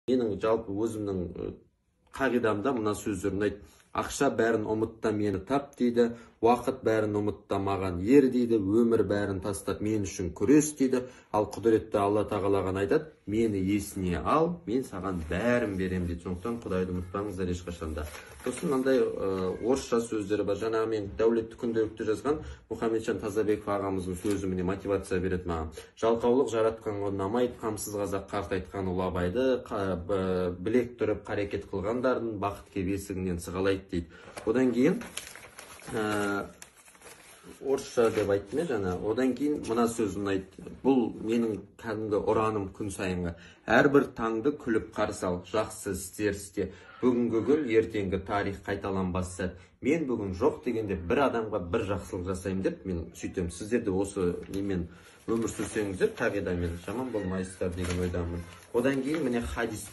Менің жалпы өзімнің қағидамда мына сөздер ұнайды. Ақша бәрін ұмытта мені тап дейді, уақыт бәрін ұмытта маған ер дейді, өмір бәрін тастап мен үшін күрес дейді. Ал құдіретті Алла тағалаған айтады, мені есіне ал, мен саған бәрін берем дейді. Сондықтан Құдайды ұмытпаңыздар ешқашанда. Сосын мынандай орысша сөздері бар. Жаңағы мен дәулетті күнделікті жазған Мұхамеджан Тазабеков ағамыздың сөзі міне мотивация береді маған. Жалқаулық жаратқанға ұнамайды, қамсыз қазақ қарт айтқан ұлы Абайды, білек тұрып қарекет қылғандардың бақытке бесігінен сығалайды дейді. Одан кейін орысша деп айттым жаңа. Одан кейін мына сөз ұнайды. Бұл менің кәдімгі ұраным күн сайынғы. Әрбір таңды күліп қарсы ал, жақсы істер істе. Бүгінгі күн, ертеңгі тарих қайталанбас сәт. Мен бүгін жоқ дегенде бір адамға бір жақсылық жасаймын деп мен сөйтем. Сіздер де осы немен өмір сүрсеңіздер, қағидамен жаман болмайсыздар деген ойдамын. Одан кейін міне хадис